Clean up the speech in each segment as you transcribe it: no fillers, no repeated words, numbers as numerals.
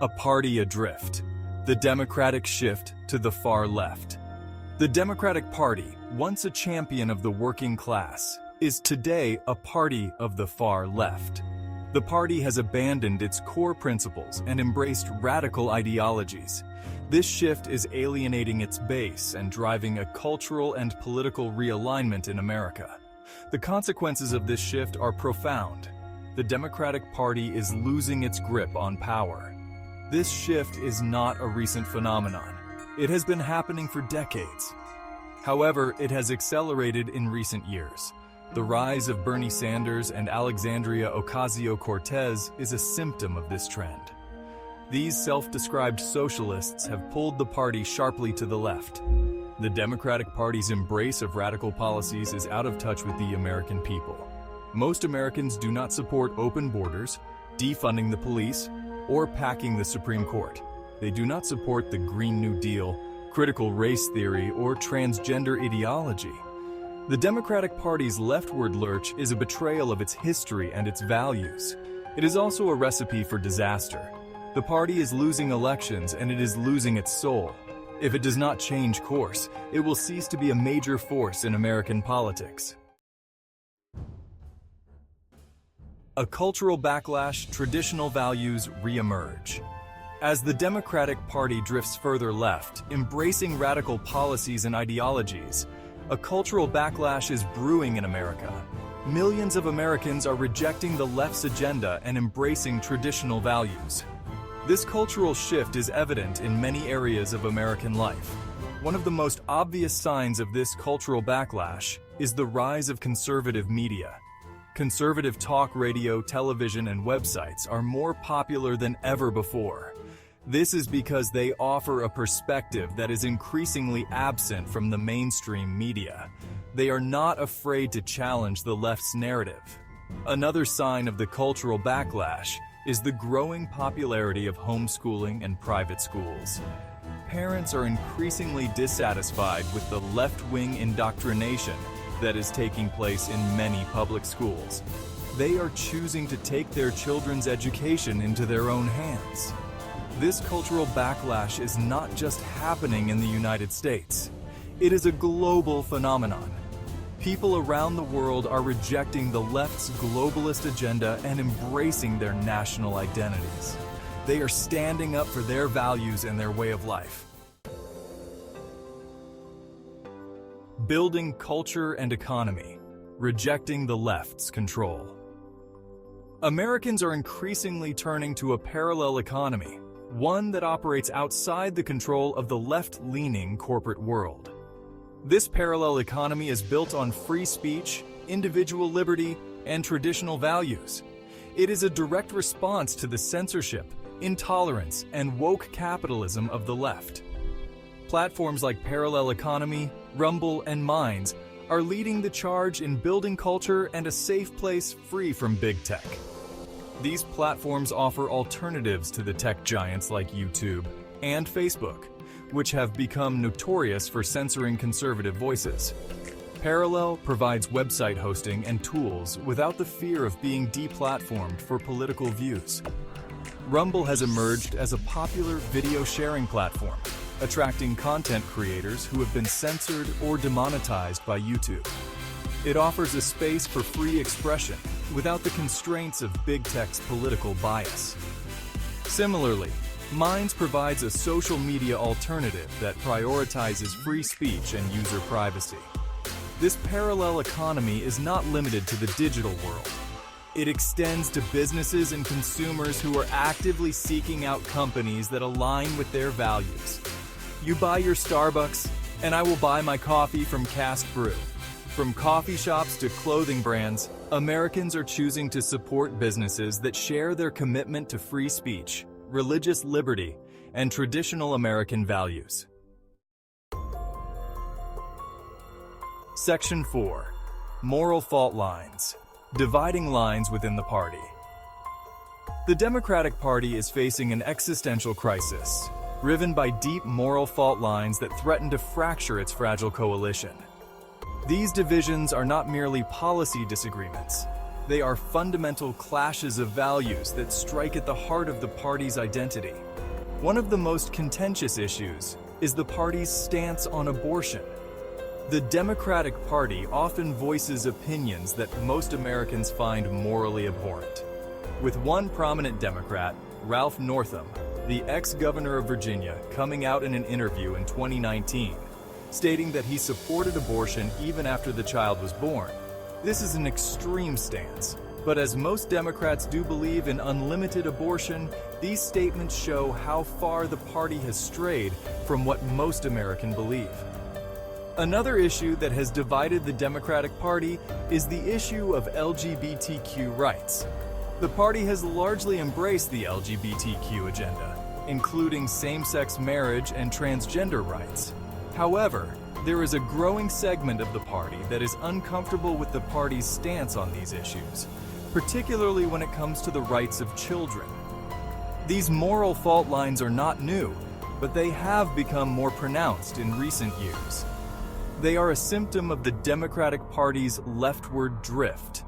A party adrift. The Democratic shift to the far left. The Democratic Party, once a champion of the working class, is today a party of the far left. The party has abandoned its core principles and embraced radical ideologies. This shift is alienating its base and driving a cultural and political realignment in America. The consequences of this shift are profound. The Democratic Party is losing its grip on power. This shift is not a recent phenomenon. It has been happening for decades. However, it has accelerated in recent years. The rise of Bernie Sanders and Alexandria Ocasio-Cortez is a symptom of this trend. These self-described socialists have pulled the party sharply to the left. The Democratic Party's embrace of radical policies is out of touch with the American people. Most Americans do not support open borders, defunding the police, or packing the Supreme Court. They do not support the Green New Deal, critical race theory, or transgender ideology. The Democratic Party's leftward lurch is a betrayal of its history and its values. It is also a recipe for disaster. The party is losing elections and it is losing its soul. If it does not change course, it will cease to be a major force in American politics. A cultural backlash, traditional values re-emerge. As the Democratic Party drifts further left, embracing radical policies and ideologies, a cultural backlash is brewing in America. Millions of Americans are rejecting the left's agenda and embracing traditional values. This cultural shift is evident in many areas of American life. One of the most obvious signs of this cultural backlash is the rise of conservative media. Conservative talk radio, television, and websites are more popular than ever before. This is because they offer a perspective that is increasingly absent from the mainstream media. They are not afraid to challenge the left's narrative. Another sign of the cultural backlash is the growing popularity of homeschooling and private schools. Parents are increasingly dissatisfied with the left-wing indoctrination that is taking place in many public schools. They are choosing to take their children's education into their own hands. This cultural backlash is not just happening in the United States. It is a global phenomenon. People around the world are rejecting the left's globalist agenda and embracing their national identities. They are standing up for their values and their way of life. Building culture and economy, rejecting the left's control. Americans are increasingly turning to a parallel economy, one that operates outside the control of the left-leaning corporate world. This parallel economy is built on free speech, individual liberty, and traditional values. It is a direct response to the censorship, intolerance, and woke capitalism of the left. Platforms like Parallel Economy, Rumble, and Minds are leading the charge in building culture and a safe place free from big tech. These platforms offer alternatives to the tech giants like YouTube and Facebook, which have become notorious for censoring conservative voices. Parallel provides website hosting and tools without the fear of being deplatformed for political views. Rumble has emerged as a popular video sharing platform, attracting content creators who have been censored or demonetized by YouTube. It offers a space for free expression without the constraints of big tech's political bias. Similarly, Minds provides a social media alternative that prioritizes free speech and user privacy. This parallel economy is not limited to the digital world. It extends to businesses and consumers who are actively seeking out companies that align with their values. You buy your Starbucks, and I will buy my coffee from Cask Brew. From coffee shops to clothing brands, Americans are choosing to support businesses that share their commitment to free speech, religious liberty, and traditional American values. Section 4. Moral fault lines. Dividing lines within the party. The Democratic Party is facing an existential crisis, driven by deep moral fault lines that threaten to fracture its fragile coalition. These divisions are not merely policy disagreements. They are fundamental clashes of values that strike at the heart of the party's identity. One of the most contentious issues is the party's stance on abortion. The Democratic Party often voices opinions that most Americans find morally abhorrent. With one prominent Democrat, Ralph Northam, the ex-governor of Virginia, coming out in an interview in 2019, stating that he supported abortion even after the child was born. This is an extreme stance, but as most Democrats do believe in unlimited abortion, these statements show how far the party has strayed from what most Americans believe. Another issue that has divided the Democratic Party is the issue of LGBTQ rights. The party has largely embraced the LGBTQ agenda, including same-sex marriage and transgender rights. However, there is a growing segment of the party that is uncomfortable with the party's stance on these issues, particularly when it comes to the rights of children. These moral fault lines are not new, but they have become more pronounced in recent years. They are a symptom of the Democratic Party's leftward drift.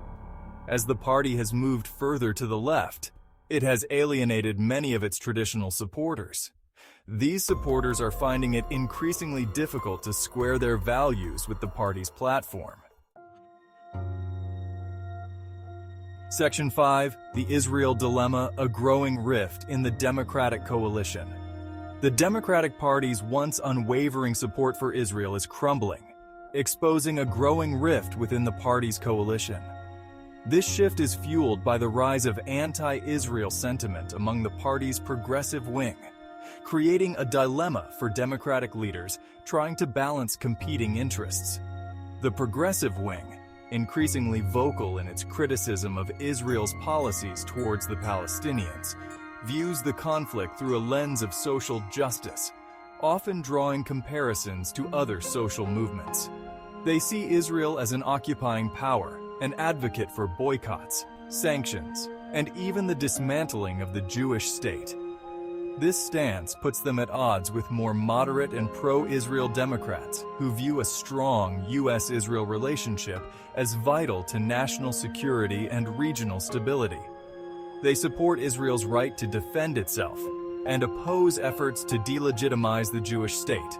As the party has moved further to the left, it has alienated many of its traditional supporters. These supporters are finding it increasingly difficult to square their values with the party's platform. Section 5, the Israel Dilemma, a growing rift in the Democratic coalition. The Democratic Party's once unwavering support for Israel is crumbling, exposing a growing rift within the party's coalition. This shift is fueled by the rise of anti-Israel sentiment among the party's progressive wing, creating a dilemma for Democratic leaders trying to balance competing interests. The progressive wing, increasingly vocal in its criticism of Israel's policies towards the Palestinians, views the conflict through a lens of social justice, often drawing comparisons to other social movements. They see Israel as an occupying power, an advocate for boycotts, sanctions, and even the dismantling of the Jewish state. This stance puts them at odds with more moderate and pro-Israel Democrats who view a strong U.S.-Israel relationship as vital to national security and regional stability. They support Israel's right to defend itself and oppose efforts to delegitimize the Jewish state.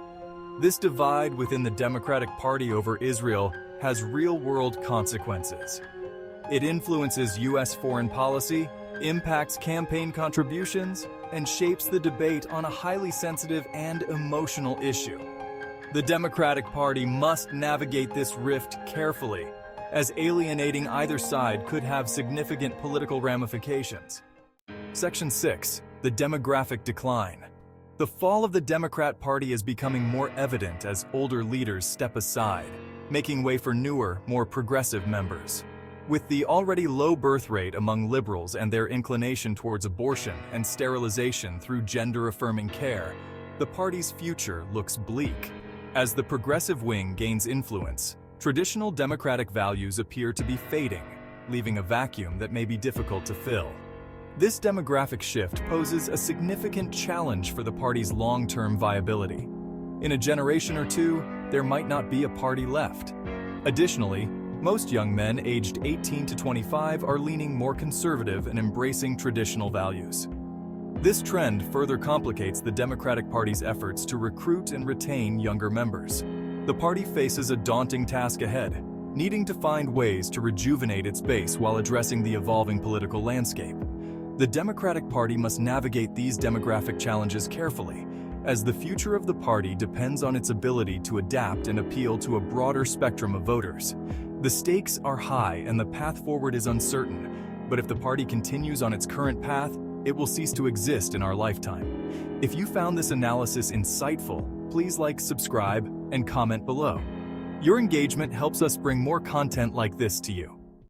This divide within the Democratic Party over Israel has real-world consequences. It influences U.S. foreign policy, impacts campaign contributions, and shapes the debate on a highly sensitive and emotional issue. The Democratic Party must navigate this rift carefully, as alienating either side could have significant political ramifications. Section 6, the demographic decline. The fall of the Democrat Party is becoming more evident as older leaders step aside, making way for newer, more progressive members. With the already low birth rate among liberals and their inclination towards abortion and sterilization through gender-affirming care, the party's future looks bleak. As the progressive wing gains influence, traditional Democratic values appear to be fading, leaving a vacuum that may be difficult to fill. This demographic shift poses a significant challenge for the party's long-term viability. In a generation or two, there might not be a party left. Additionally, most young men aged 18 to 25 are leaning more conservative and embracing traditional values. This trend further complicates the Democratic Party's efforts to recruit and retain younger members. The party faces a daunting task ahead, needing to find ways to rejuvenate its base while addressing the evolving political landscape. The Democratic Party must navigate these demographic challenges carefully, as the future of the party depends on its ability to adapt and appeal to a broader spectrum of voters. The stakes are high and the path forward is uncertain, but if the party continues on its current path, it will cease to exist in our lifetime. If you found this analysis insightful, please like, subscribe, and comment below. Your engagement helps us bring more content like this to you.